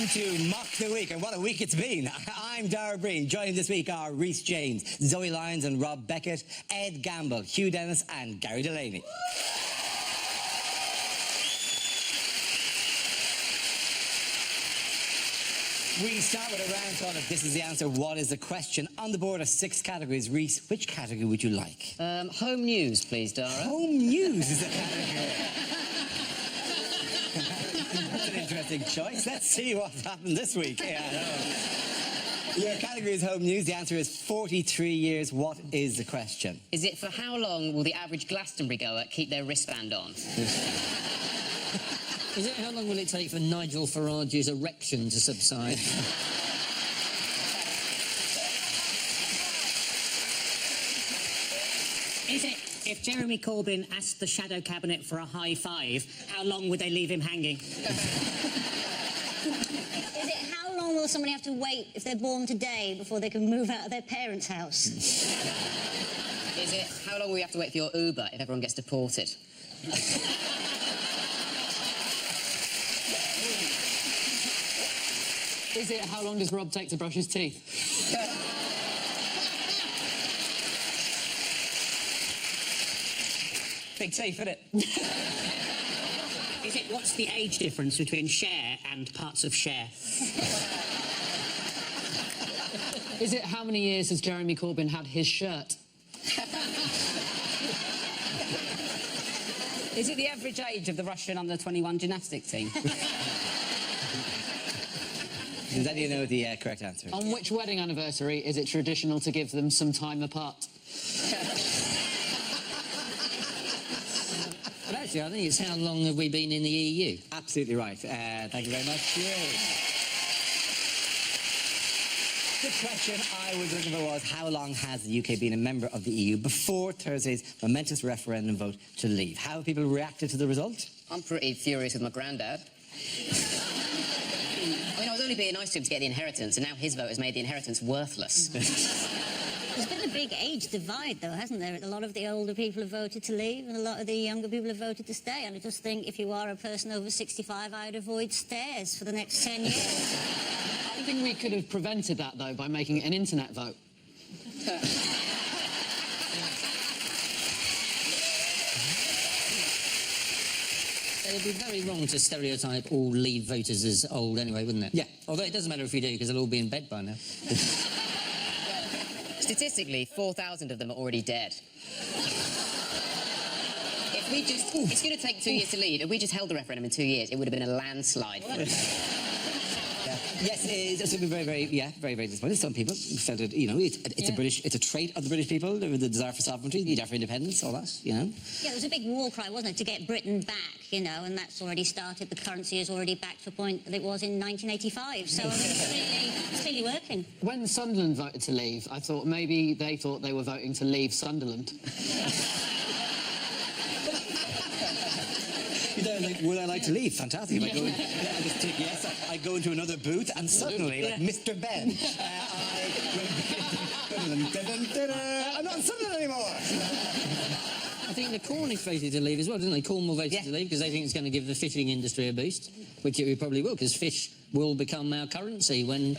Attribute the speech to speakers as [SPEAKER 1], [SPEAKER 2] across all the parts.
[SPEAKER 1] Welcome to Mock the Week, and what a week it's been. I'm Dara Breen. Joining this week are Rhys James, Zoe Lyons and Rob Beckett, Ed Gamble, Hugh Dennis and Gary Delaney. We start with a round called If This Is the Answer, What is the Question? On the board are 6 categories. Rhys, which category would you like?
[SPEAKER 2] Home news, please, Dara.
[SPEAKER 1] Home news is the category. That's an interesting choice. Let's see what happened this week. Yeah, I know. Your category is home news. The answer is 43 years. What is the question?
[SPEAKER 2] Is it for how long will the average Glastonbury goer keep their wristband on?
[SPEAKER 3] Is it how long will it take for Nigel Farage's erection to subside?
[SPEAKER 4] Is it, if Jeremy Corbyn asked the Shadow Cabinet for a high five, how long would they leave him hanging?
[SPEAKER 5] Is it how long will somebody have to wait if they're born today before they can move out of their parents' house?
[SPEAKER 2] Is it how long will we have to wait for your Uber if everyone gets deported?
[SPEAKER 3] Is it how long does Rob take to brush his teeth?
[SPEAKER 2] Big teeth, isn't it?
[SPEAKER 4] Is it, what's the age difference between Cher and parts of Cher?
[SPEAKER 3] Is it how many years has Jeremy Corbyn had his shirt?
[SPEAKER 2] Is it the average age of the Russian under-21 gymnastic team?
[SPEAKER 1] Does anyone know the correct answer?
[SPEAKER 3] On which wedding anniversary is it traditional to give them some time apart? But actually, I think it's how long have we been in the EU?
[SPEAKER 1] Absolutely right. Thank you very much. Cheers. The question I was looking for was, how long has the UK been a member of the EU before Thursday's momentous referendum vote to leave? How have people reacted to the result?
[SPEAKER 2] I'm pretty furious with my granddad. I mean, I was only being nice to him to get the inheritance, and now his vote has made the inheritance worthless.
[SPEAKER 5] There's been a big age divide, though, hasn't there? A lot of the older people have voted to leave, and a lot of the younger people have voted to stay. And I just think if you are a person over 65, I'd avoid stairs for the next 10 years.
[SPEAKER 3] I think we could have prevented that, though, by making it an internet vote. It would be very wrong to stereotype all Leave voters as old anyway, wouldn't it?
[SPEAKER 1] Yeah.
[SPEAKER 3] Although it doesn't matter if we do, because they'll all be in bed by now.
[SPEAKER 2] Statistically, 4,000 of them are already dead. If we just... It's going to take 2 years to leave. If we just held the referendum in 2 years, it would have been a landslide.
[SPEAKER 1] Yes, it's very, very disappointing. Some people felt it, you know, it's a trait of the British people, the desire for sovereignty, the desire for independence, all that, you know.
[SPEAKER 5] Yeah, it was a big war cry, wasn't it, to get Britain back, you know, and that's already started. The currency is already back to a point that it was in 1985, so I mean, it's clearly working.
[SPEAKER 3] When Sunderland voted to leave, I thought maybe they thought they were voting to leave Sunderland.
[SPEAKER 1] Would I like to leave? Fantastic. If I go in, I just tick yes, I go into another booth and suddenly, like Mr. Ben, I'm not in Sunderland anymore.
[SPEAKER 3] I think the Cornish voted to leave as well, didn't they? Cornwall voted to leave because they think it's going to give the fishing industry a boost, which it probably will, because fish will become our currency when...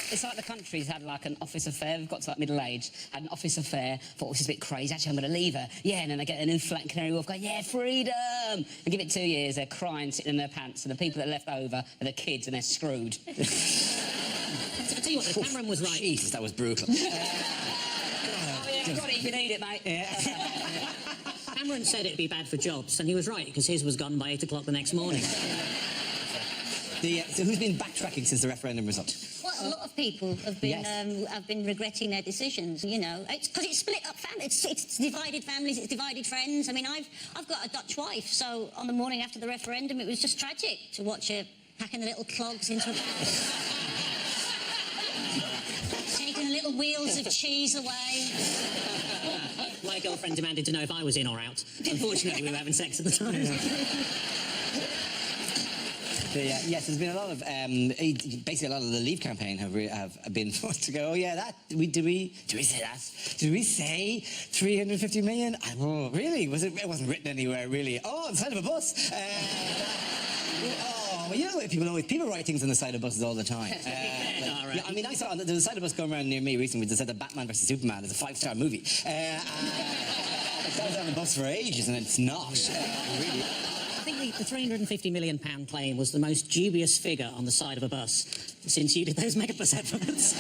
[SPEAKER 2] It's like the country's had, like, an office affair. We've got to, like, middle age, had an office affair, thought, this is a bit crazy, actually, I'm going to leave her. Yeah, and then they get a new flat in Canary Wharf going, yeah, freedom! And give it 2 years, they're crying, sitting in their pants, and the people that are left over are the kids, and they're screwed.
[SPEAKER 4] I'll tell you what, Cameron was right.
[SPEAKER 1] Jesus, that was brutal.
[SPEAKER 2] Oh, yeah, got it if you need it, mate.
[SPEAKER 1] Yeah.
[SPEAKER 4] Cameron said it'd be bad for jobs, and he was right, because his was gone by 8 o'clock the next morning.
[SPEAKER 1] So who's been backtracking since the referendum result?
[SPEAKER 5] Well, a lot of people have been regretting their decisions. You know, it's because it's split up families. It's divided families. It's divided friends. I mean, I've got a Dutch wife, so on the morning after the referendum, it was just tragic to watch her packing the little clogs into taking the little wheels of cheese away.
[SPEAKER 4] My girlfriend demanded to know if I was in or out. Unfortunately, we were having sex at the time.
[SPEAKER 1] Yes, there's been a lot of basically a lot of the Leave campaign have been forced to go. Oh yeah, did we say that? Did we say 350 million? Oh, really? It wasn't written anywhere, really. Oh, on the side of a bus. Oh, well, you know, people write things on the side of buses all the time. Yeah, I mean, I saw there's a side of bus going around near me recently that said that Batman vs Superman is a 5-star movie. I was on the bus for ages and it's not. Really.
[SPEAKER 4] I think the £350 million claim was the most dubious figure on the side of a bus since you did those megabus adverts.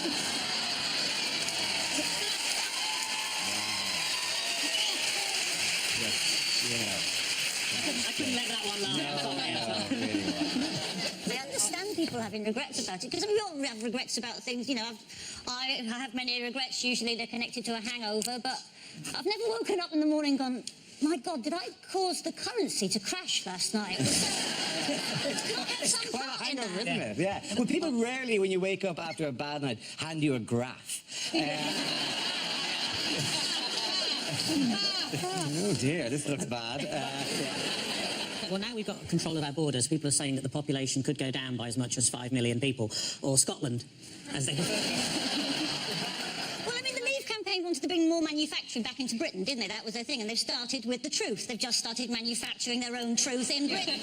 [SPEAKER 4] I couldn't let that one lie.
[SPEAKER 5] I understand people having regrets about it, because we all have regrets about things, you know. I have many regrets, usually they're connected to a hangover, but I've never woken up in the morning and gone, my God, did I cause the currency to crash last night?
[SPEAKER 1] It's quite a hangover, isn't it? Yeah. Well, people rarely, when you wake up after a bad night, hand you a graph. Oh dear, this looks bad.
[SPEAKER 4] Well, now we've got control of our borders, people are saying that the population could go down by as much as 5 million people, or Scotland, as they...
[SPEAKER 5] Well, I mean, the Leave campaign wanted to bring more manufacturing back into Britain, didn't they? That was their thing, and they've started with the truth. They've just started manufacturing their own truth in Britain.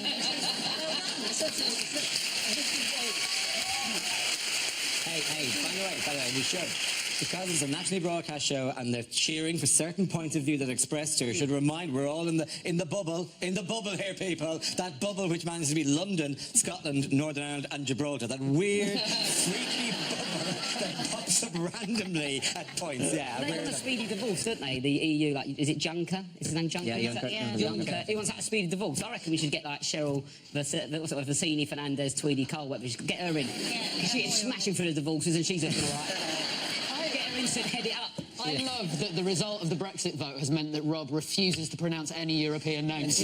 [SPEAKER 1] Hey, by the way, we should. Because it's a nationally broadcast show and they're cheering for certain points of view that are expressed here, should remind we're all in the bubble here, people. That bubble which manages to be London, Scotland, Northern Ireland and Gibraltar. That weird, freaky bubble that pops up randomly at points. Yeah.
[SPEAKER 2] They want a speedy divorce, don't they? The EU, like, is it Juncker? Is his name Juncker?
[SPEAKER 1] Yeah, Juncker.
[SPEAKER 2] Juncker. He wants that speedy divorce. I reckon we should get like Cheryl Vassini, Fernandez, Tweedy, Colwell. We should get her in. Because she's smashing through the divorces and she's looking all right. Head it up.
[SPEAKER 6] I love that the result of the Brexit vote has meant that Rob refuses to pronounce any European names.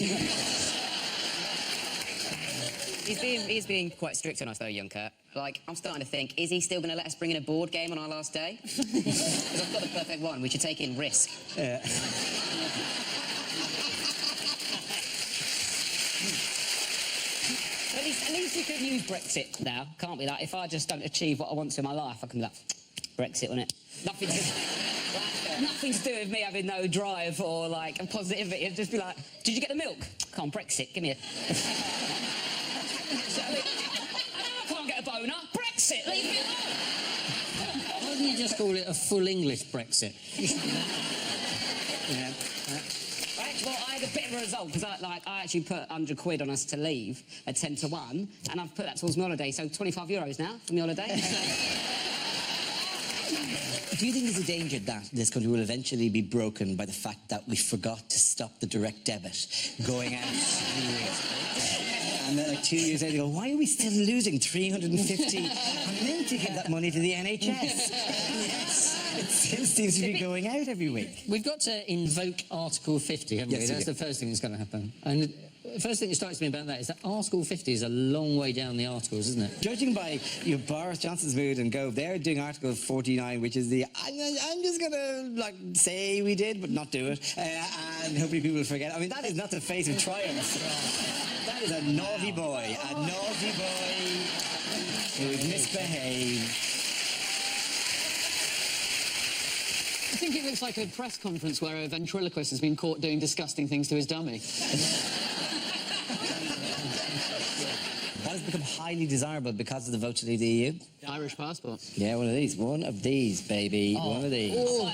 [SPEAKER 7] He's being quite strict on us, though, Juncker. Like, I'm starting to think, is he still going to let us bring in a board game on our last day? Because I've got the perfect one. We should take in Risk.
[SPEAKER 2] At least we could use Brexit now, can't we? Like, if I just don't achieve what I want to in my life, I can be like, Brexit, on it. Nothing to do with me having no drive or, like, a positivity. It'd just be like, did you get the milk? Come on, Brexit, give me a... I can't get a boner. Brexit, leave me alone.
[SPEAKER 3] Why don't you just call it a full English Brexit?
[SPEAKER 2] Yeah. Well, I had a bit of a result because I actually put £100 on us to leave at 10 to 1, and I've put that towards my holiday, so €25 now from the holiday.
[SPEAKER 1] Do you think there's a danger that this country will eventually be broken by the fact that we forgot to stop the direct debit going out? And then, like 2 years later, they go, why are we still losing 350? I meant to give that money to the NHS. Yes, it still seems to be going out every week.
[SPEAKER 3] We've got to invoke Article 50, haven't we?
[SPEAKER 1] Yes,
[SPEAKER 3] That's the first thing that's going to happen. And the first thing that strikes me about that is that Article 50 is a long way down the articles, isn't it?
[SPEAKER 1] Judging by Boris Johnson's mood and Gove, they're doing Article 49, which is the I'm just gonna like say we did, but not do it, and hopefully people will forget. I mean, that is not the face of triumph. That is a naughty boy who has misbehaved.
[SPEAKER 6] I think it looks like a press conference where a ventriloquist has been caught doing disgusting things to his dummy.
[SPEAKER 1] That has become highly desirable because of the vote to leave the EU.
[SPEAKER 6] Irish passport.
[SPEAKER 1] Yeah, one of these, baby.
[SPEAKER 2] Oh.
[SPEAKER 1] One of these.
[SPEAKER 2] Oh.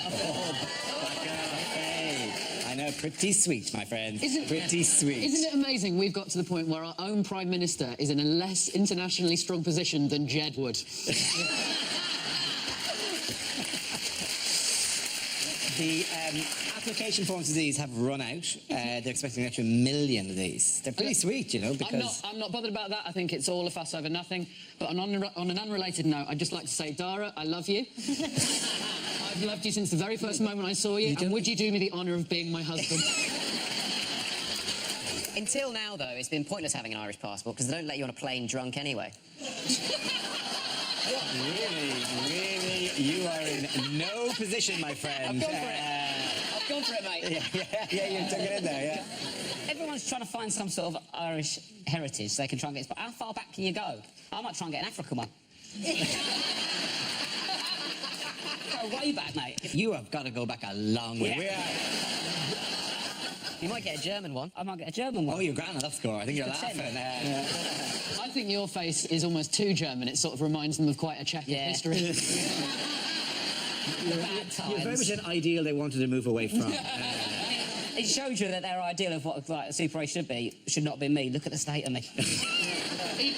[SPEAKER 1] Hey, I know, pretty sweet, my friend. Pretty sweet.
[SPEAKER 6] Isn't it amazing we've got to the point where our own Prime Minister is in a less internationally strong position than Jed would?
[SPEAKER 1] The application forms of these have run out. They're expecting an extra 1 million of these. They're pretty sweet, you know, because...
[SPEAKER 6] I'm not bothered about that. I think it's all a fuss over nothing. But on an unrelated note, I'd just like to say, Dara, I love you. I've loved you since the very first moment I saw you. And would you do me the honour of being my husband?
[SPEAKER 7] Until now, though, it's been pointless having an Irish passport because they don't let you on a plane drunk anyway.
[SPEAKER 1] Really, you are in no position, my friend.
[SPEAKER 7] I've gone for it.
[SPEAKER 2] Go for it, mate.
[SPEAKER 1] Yeah, you took it in there, yeah.
[SPEAKER 2] Everyone's trying to find some sort of Irish heritage so they can try and get... But how far back can you go? I might try and get an African one. Go way back, mate.
[SPEAKER 1] You have got to go back a long way.
[SPEAKER 2] Yeah.
[SPEAKER 7] You might get a German one.
[SPEAKER 2] I might get a German one.
[SPEAKER 1] Oh, you're grand on that score. I think you're
[SPEAKER 2] Good
[SPEAKER 1] laughing.
[SPEAKER 6] I think your face is almost too German. It sort of reminds them of quite a checkered history.
[SPEAKER 2] The bad times.
[SPEAKER 1] You're very much an ideal they wanted to move away from.
[SPEAKER 2] It shows you that their ideal of what like, a Super 8 should be should not be me. Look at the state of me.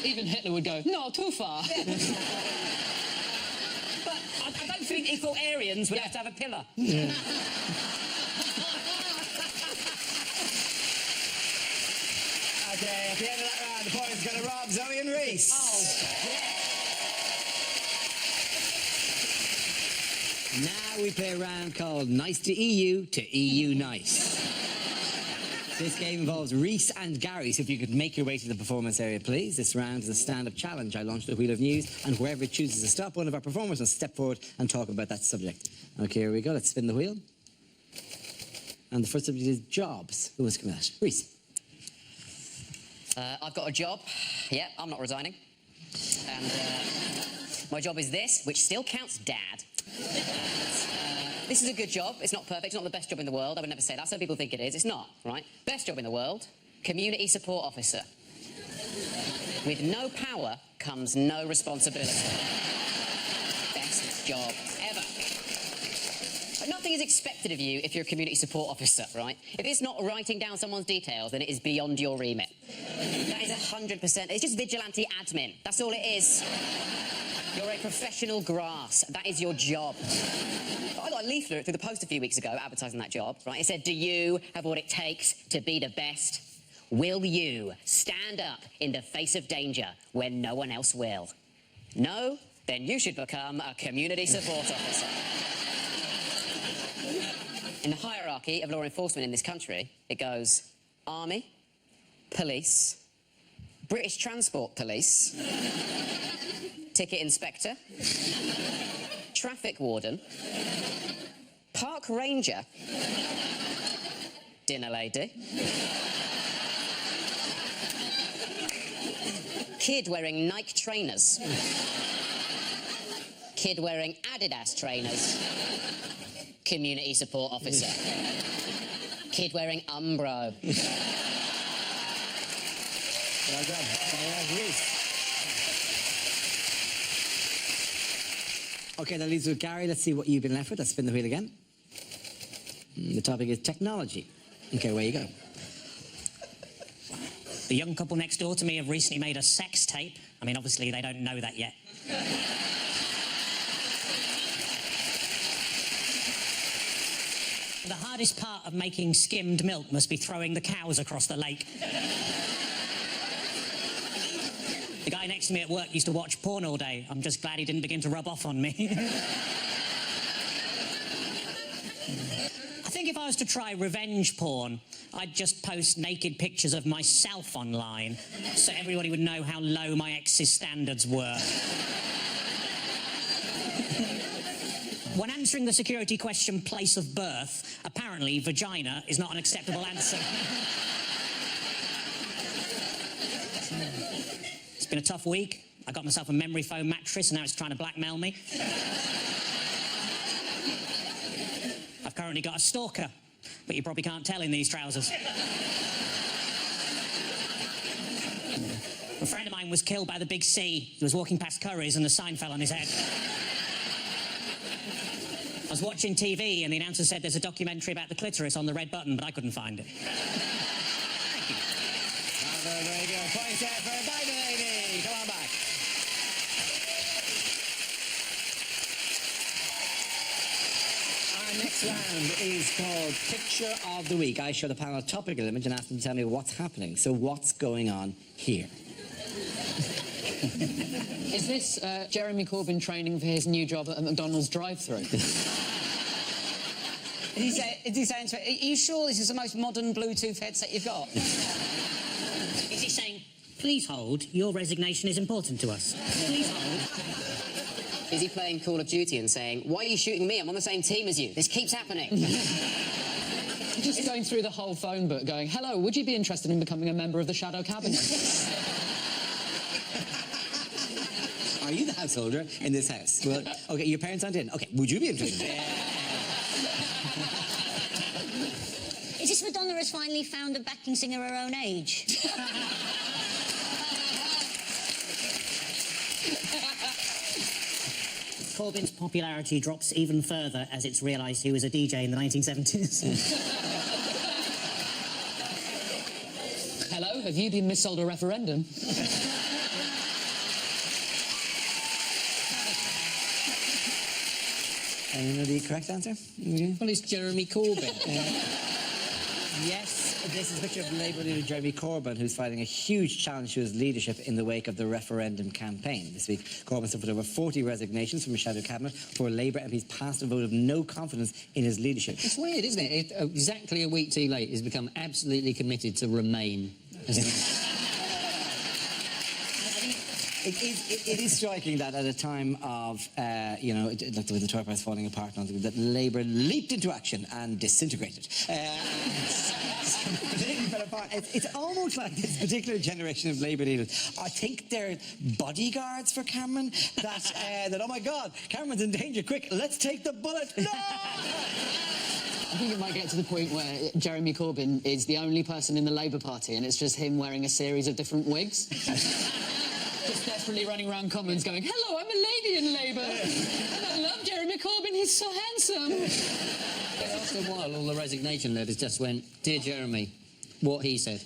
[SPEAKER 6] Even Hitler would go, no, too far.
[SPEAKER 2] But I don't think he thought Aryans would have to have a pillar.
[SPEAKER 1] Yeah. Okay, at the end of that round, the point's going to rob Zoe and Reese. Now we play a round called Nice to EU to EU Nice. This game involves Reese and Gary, so if you could make your way to the performance area, please. This round is a stand-up challenge. I launch the Wheel of News, and whoever chooses to stop, one of our performers will step forward and talk about that subject. Okay, here we go. Let's spin the wheel. And the first subject is jobs. Who wants to come at? Reese.
[SPEAKER 7] I've got a job. Yeah, I'm not resigning. And my job is this, which still counts Dad. This is a good job. It's not perfect. It's not the best job in the world. I would never say that. Some people think it is. It's not, right? Best job in the world, community support officer. With no power comes no responsibility. Best job ever. But nothing is expected of you if you're a community support officer, right? If it's not writing down someone's details, then it is beyond your remit. That is 100%. It's just vigilante admin. That's all it is. You're a professional grass. That is your job. I got a leaflet through the post a few weeks ago advertising that job, right? It said, do you have what it takes to be the best? Will you stand up in the face of danger when no one else will? No? Then you should become a community support officer. In the hierarchy of law enforcement in this country, it goes Army, Police, British Transport Police, Ticket Inspector, Traffic Warden, Park Ranger, Dinner Lady, Kid wearing Nike trainers, Kid wearing Adidas trainers, Community Support Officer, Kid wearing Umbro.
[SPEAKER 1] Well done. Reese. Okay, that leaves with Gary. Let's see what you've been left with. Let's spin the wheel again. The topic is technology. Okay, where you go.
[SPEAKER 4] The young couple next door to me have recently made a sex tape. I mean, obviously, they don't know that yet. The hardest part of making skimmed milk must be throwing the cows across the lake. The guy next to me at work used to watch porn all day. I'm just glad he didn't begin to rub off on me. I think if I was to try revenge porn, I'd just post naked pictures of myself online so everybody would know how low my ex's standards were. When answering the security question, place of birth, apparently vagina is not an acceptable answer. It's been a tough week. I got myself a memory foam mattress and now it's trying to blackmail me. I've currently got a stalker, but you probably can't tell in these trousers. A friend of mine was killed by the big C. He was walking past Curry's and the sign fell on his head. I was watching TV and the announcer said there's a documentary about the clitoris on the red button, but I couldn't find it. Thank you.
[SPEAKER 1] Very good. Points there for Biden lady. Come on back. Our next round is called Picture of the Week. I show the panel a topical image and ask them to tell me what's happening. So what's going on here?
[SPEAKER 6] Is this Jeremy Corbyn training for his new job at a McDonald's drive-thru?
[SPEAKER 2] Is he saying to it, are you sure this is the most modern Bluetooth headset you've got?
[SPEAKER 4] Is he saying, please hold, your resignation is important to us. Please hold.
[SPEAKER 7] Is he playing Call of Duty and saying, why are you shooting me? I'm on the same team as you. This keeps happening.
[SPEAKER 6] Just going through the whole phone book going, hello, would you be interested in becoming a member of the Shadow Cabinet?
[SPEAKER 1] Are you the householder in this house? Well, okay, your parents aren't in. Okay, would you be interested?
[SPEAKER 5] Is this Madonna has finally found a backing singer her own age?
[SPEAKER 4] Corbyn's popularity drops even further as it's realised he was a DJ in the 1970s.
[SPEAKER 6] Hello, have you been missold a referendum?
[SPEAKER 1] And you know the correct answer?
[SPEAKER 3] Well, it's Jeremy Corbyn.
[SPEAKER 1] Yes, this is a picture of Labour leader Jeremy Corbyn, who's fighting a huge challenge to his leadership in the wake of the referendum campaign. This week, Corbyn suffered over 40 resignations from his shadow cabinet before Labour MPs passed a vote of no confidence in his leadership.
[SPEAKER 3] It's weird, isn't it? Exactly a week too late, he's become absolutely committed to Remain.
[SPEAKER 1] It is striking that at a time of, you know, like the way the Tory party is falling apart, and that Labour leaped into action and disintegrated. It's almost like this particular generation of Labour leaders, I think they're bodyguards for Cameron, that oh my God, Cameron's in danger, quick, let's take the bullet. No!
[SPEAKER 6] I think it might get to the point where Jeremy Corbyn is the only person in the Labour Party and it's just him wearing a series of different wigs. Just desperately running around Commons going, hello, I'm a lady in Labour. And I love Jeremy Corbyn, he's so handsome.
[SPEAKER 3] After a while, all the resignation letters just went, dear Jeremy, what he said.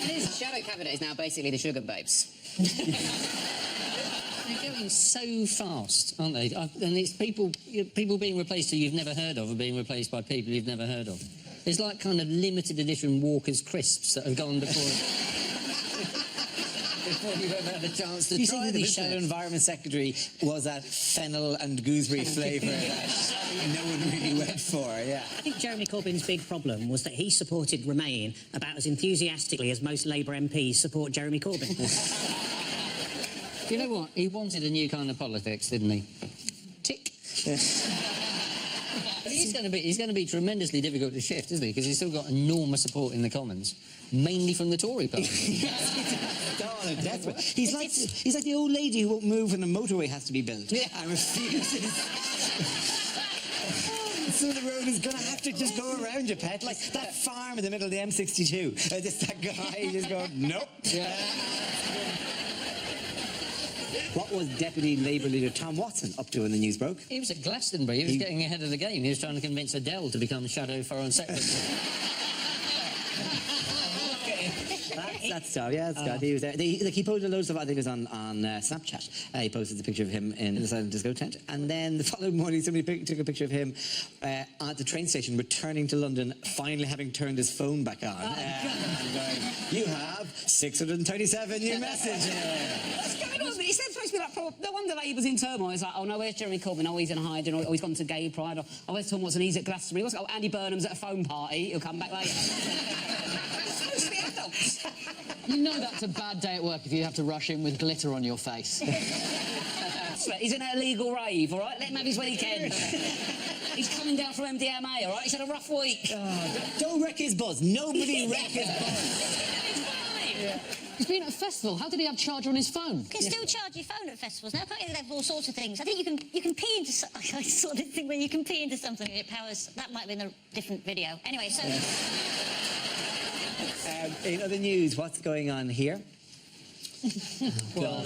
[SPEAKER 7] His shadow cabinet is now basically the Sugar Babes.
[SPEAKER 3] They're going so fast, aren't they? And it's people being replaced who you've never heard of are being replaced by people you've never heard of. It's like kind of limited edition Walker's crisps that have gone before you've ever had a chance to
[SPEAKER 1] You
[SPEAKER 3] try
[SPEAKER 1] think
[SPEAKER 3] them.
[SPEAKER 1] the Shadow Environment Secretary was that fennel and gooseberry flavour that no one really went for, yeah.
[SPEAKER 4] I think Jeremy Corbyn's big problem was that he supported Remain about as enthusiastically as most Labour MPs support Jeremy Corbyn.
[SPEAKER 3] You know what? He wanted a new kind of politics, didn't he? Tick. But he's going to be tremendously difficult to shift, isn't he? Because he's still got enormous support in the Commons, mainly from the Tory party.
[SPEAKER 1] He's like the old lady who won't move when the motorway has to be built. Yeah. And refuses. So the road is going to have to just go around you, pet. Like that farm in the middle of the M62. Just that guy just going, nope. Yeah. What was Deputy Labour leader Tom Watson up to when the news broke?
[SPEAKER 3] He was at Glastonbury. He was getting ahead of the game. He was trying to convince Adele to become Shadow Foreign Secretary.
[SPEAKER 1] That's Tom, yeah, that's good. He was there. He posted loads of, I think it was on Snapchat. He posted the picture of him in the silent disco tent. And then the following morning, somebody took a picture of him at the train station, returning to London, finally having turned his phone back on. And going, you have 637 new messages.
[SPEAKER 2] What's going on? It's supposed to be like, no wonder Labour's in turmoil. It's like, oh no, where's Jeremy Corbyn? Oh, he's in hiding. Oh, he's gone to gay pride. Oh, where's Tom Watson? He's at Glastonbury. What's Andy Burnham's at a phone party. He'll come back later. It's supposed to be adults.
[SPEAKER 6] You know that's a bad day at work if you have to rush in with glitter on your face.
[SPEAKER 2] He's in an illegal rave, all right? Let him have his weekend. He's coming down from MDMA, all right? He's had a rough week.
[SPEAKER 1] Don't wreck his buzz. Nobody wreck his buzz.
[SPEAKER 2] Yeah.
[SPEAKER 6] He's been at a festival. How did he have charger on his phone?
[SPEAKER 5] You can still charge your phone at festivals now, can't you? They have all sorts of things. I think you can pee into I saw this thing where you can pee into something and it powers. That might have been a different video. Anyway, so.
[SPEAKER 1] In other news, what's going on here?
[SPEAKER 3] Well,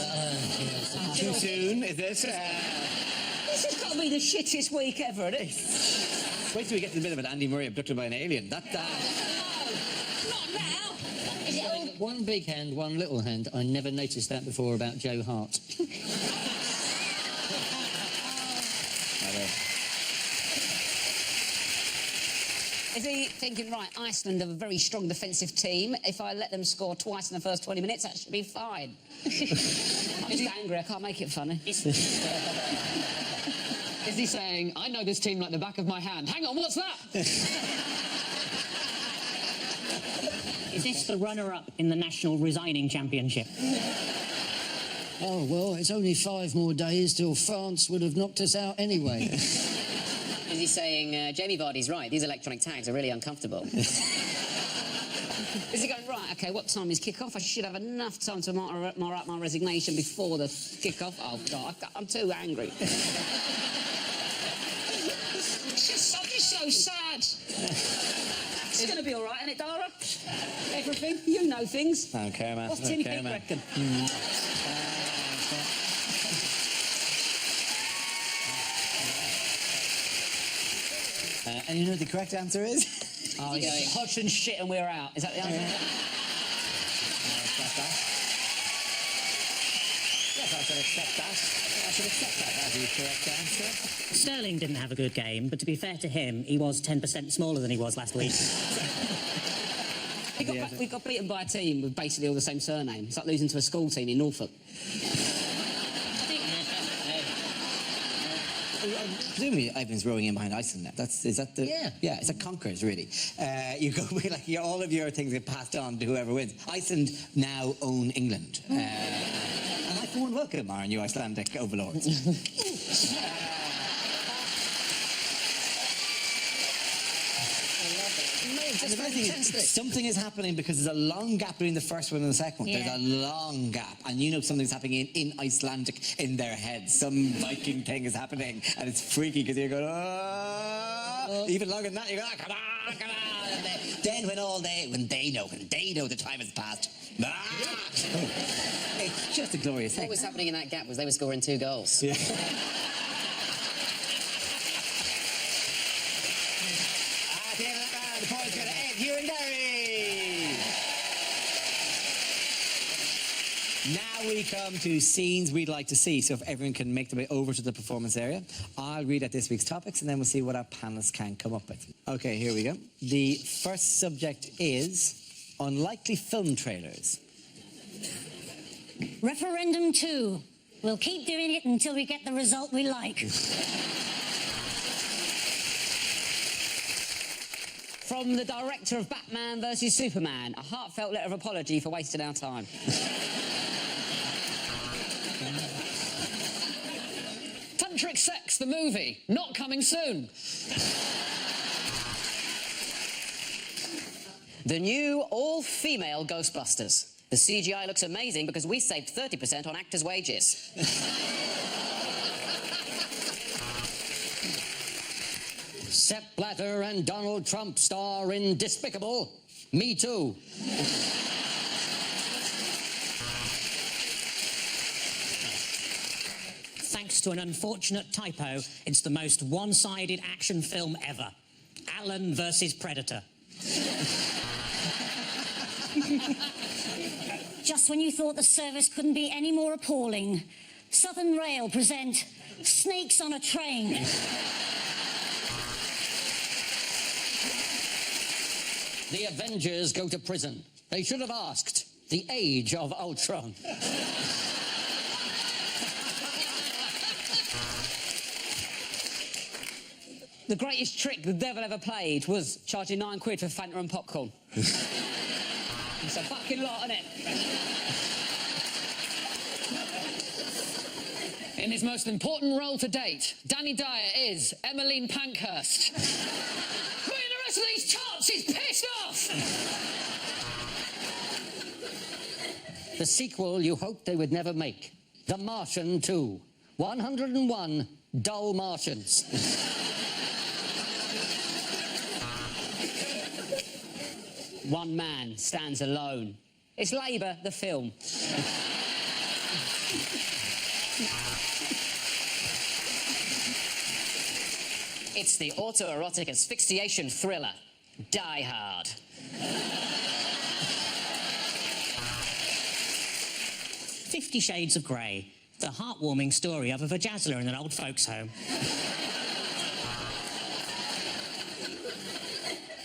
[SPEAKER 1] Too soon, is this?
[SPEAKER 2] This has got to be the shittest week ever, isn't it?
[SPEAKER 1] Wait till we get to the bit of it. Andy Murray abducted by an alien.
[SPEAKER 2] Not now. Is it all...
[SPEAKER 3] one big hand, one little hand. I never noticed that before about Joe Hart.
[SPEAKER 2] Is he thinking, right, Iceland have a very strong defensive team. If I let them score twice in the first 20 minutes, that should be fine. I'm just angry. I can't make it funny.
[SPEAKER 6] Is he saying, I know this team like the back of my hand? Hang on, what's that?
[SPEAKER 4] Is this the runner-up in the National Resigning Championship?
[SPEAKER 3] Oh, well, it's only 5 more days till France would have knocked us out anyway.
[SPEAKER 7] Is he saying, Jamie Vardy's right, these electronic tags are really uncomfortable?
[SPEAKER 2] Is he going, right, OK, what time is kick-off? I should have enough time to mark up my resignation before the kick-off. Oh, God, I'm too angry. It's so sad. It's going to be all right, isn't it, Dara? Everything. You know things.
[SPEAKER 1] Okay, man.
[SPEAKER 2] What's Timmy Pete reckon?
[SPEAKER 1] And you know what the correct answer is?
[SPEAKER 2] Oh, yeah. Hodge and shit and we're out. Is that the answer?
[SPEAKER 1] Yes, I should accept that. I should accept that as the correct answer.
[SPEAKER 4] Sterling didn't have a good game, but to be fair to him, he was 10% smaller than he was last week.
[SPEAKER 2] We got beaten by a team with basically all the same surname. It's like losing to a school team in Norfolk.
[SPEAKER 1] Presumably, Ivan's rowing in behind Iceland now. Is that the?
[SPEAKER 3] Yeah.
[SPEAKER 1] Yeah, it's a conquerors, really. You go like all of your things get passed on to whoever wins. Iceland now own England. And I for one welcome our new Icelandic overlords. And the funny thing is, something is happening because there's a long gap between the first one and the second one.
[SPEAKER 5] Yeah.
[SPEAKER 1] There's a long gap. And you know something's happening in Icelandic in their heads. Some Viking thing is happening. And it's freaky because you're going, oh. Even longer than that, you're going, oh, come on, come on. And then when they know the time has passed. It's just a glorious thing.
[SPEAKER 7] What was happening in that gap was they were scoring 2 goals.
[SPEAKER 1] Yeah. The point's going to Ed, you and Gary. Now we come to scenes we'd like to see. So if everyone can make their way over to the performance area, I'll read out this week's topics and then we'll see what our panelists can come up with. Okay, here we go. The first subject is unlikely film trailers.
[SPEAKER 5] Referendum 2. We'll keep doing it until we get the result we like.
[SPEAKER 2] From the director of Batman vs Superman, a heartfelt letter of apology for wasting our time.
[SPEAKER 6] Tantric Sex, the movie, not coming soon.
[SPEAKER 7] The new all-female Ghostbusters. The CGI looks amazing because we saved 30% on actors' wages.
[SPEAKER 3] Sepp Blatter and Donald Trump star in Despicable Me Too.
[SPEAKER 4] Thanks to an unfortunate typo, it's the most one-sided action film ever. Allen versus Predator.
[SPEAKER 5] Just when you thought the service couldn't be any more appalling, Southern Rail present Snakes on a Train.
[SPEAKER 3] The Avengers go to prison. They should have asked the age of Ultron.
[SPEAKER 2] The greatest trick the devil ever played was charging £9 for Fanta and popcorn. It's a fucking lot, isn't it?
[SPEAKER 6] In his most important role to date, Danny Dyer is Emmeline Pankhurst. But in the rest of these charts, he's pissed off!
[SPEAKER 3] The sequel you hoped they would never make. The Martian 2. 101 dull Martians.
[SPEAKER 2] One man stands alone. It's Labour, the film.
[SPEAKER 7] It's the autoerotic asphyxiation thriller, Die Hard.
[SPEAKER 4] 50 Shades of Grey. The heartwarming story of a vajazzler in an old folks' home.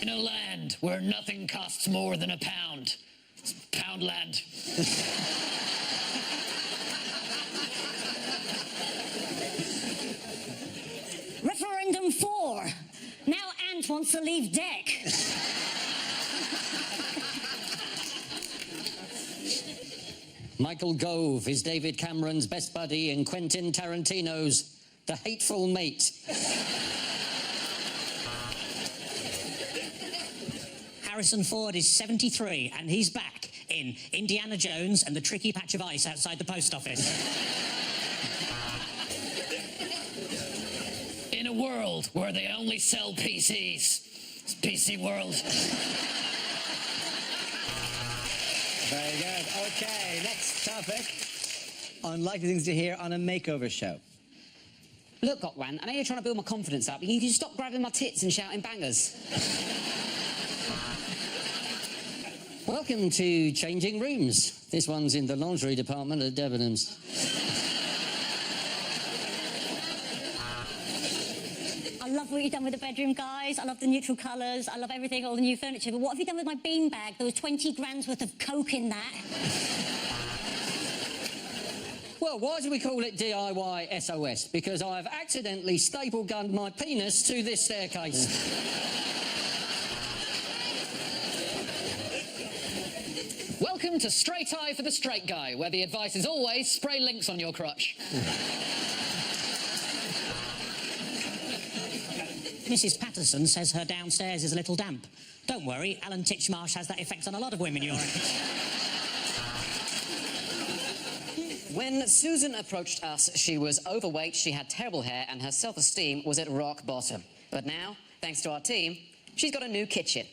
[SPEAKER 6] In a land where nothing costs more than a pound. It's Poundland.
[SPEAKER 5] Referendum 4. Now Ant wants to leave deck.
[SPEAKER 3] Michael Gove is David Cameron's best buddy in Quentin Tarantino's The Hateful Mate.
[SPEAKER 4] Harrison Ford is 73 and he's back in Indiana Jones and the Tricky Patch of Ice outside the post office.
[SPEAKER 8] In a world where they only sell PCs. It's PC world.
[SPEAKER 1] Very good. Okay, next topic. Unlikely things to hear on a makeover show.
[SPEAKER 2] Look, Gotwan, I know you're trying to build my confidence up, but you can stop grabbing my tits and shouting bangers.
[SPEAKER 3] Welcome to Changing Rooms. This one's in the lingerie department at Debenhams.
[SPEAKER 5] I love what you've done with the bedroom, guys. I love the neutral colours. I love everything, all the new furniture. But what have you done with my beanbag? There was 20 grand's worth of coke in that.
[SPEAKER 3] Well, why do we call it DIY SOS? Because I've accidentally staple gunned my penis to this staircase.
[SPEAKER 8] Welcome to Straight Eye for the Straight Guy, where the advice is always spray Lynx on your crotch.
[SPEAKER 4] Mrs. Patterson says her downstairs is a little damp. Don't worry, Alan Titchmarsh has that effect on a lot of women your age.
[SPEAKER 7] When Susan approached us, she was overweight, she had terrible hair, and her self-esteem was at rock bottom. But now, thanks to our team, she's got a new kitchen.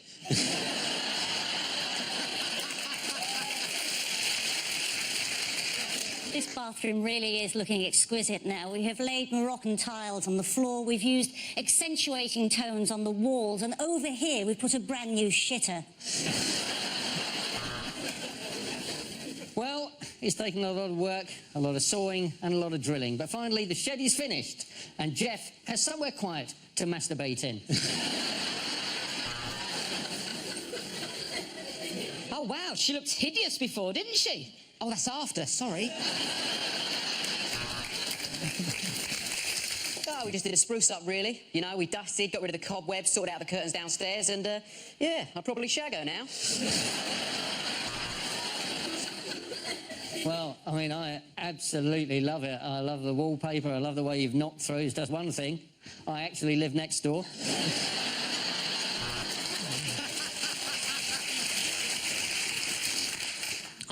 [SPEAKER 5] This bathroom really is looking exquisite now. We have laid Moroccan tiles on the floor. We've used accentuating tones on the walls. And over here, we've put a brand new shitter.
[SPEAKER 3] Well, it's taken a lot of work, a lot of sawing and a lot of drilling. But finally, the shed is finished and Jeff has somewhere quiet to masturbate in.
[SPEAKER 2] Oh, wow, she looked hideous before, didn't she? Oh, that's after, sorry.
[SPEAKER 7] Oh, we just did a spruce up, really. You know, we dusted, got rid of the cobwebs, sorted out the curtains downstairs, and, yeah, I'll probably shag her now.
[SPEAKER 3] Well, I mean, I absolutely love it. I love the wallpaper. I love the way you've knocked through. It's just one thing. I actually live next door.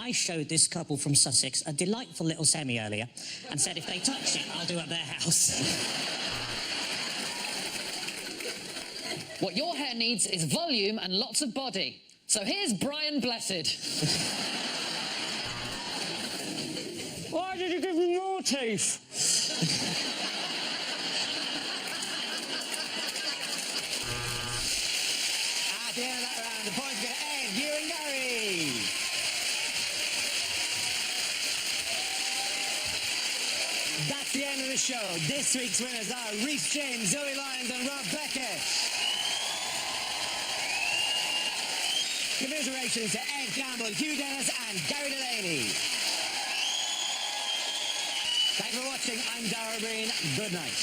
[SPEAKER 4] I showed this couple from Sussex a delightful little semi earlier and said if they touch it, I'll do up their house.
[SPEAKER 8] What your hair needs is volume and lots of body. So here's Brian Blessed.
[SPEAKER 4] Why did you give me your teeth?
[SPEAKER 1] At the end of that round, the points go to Ed, you and Gary. That's the end of the show. This week's winners are Rhys James, Zoe Lyons and Rob Beckett. Commiserations to Ed Campbell, Hugh Dennis and Gary Delaney. Thanks for watching. I'm Dara Breen. Good night.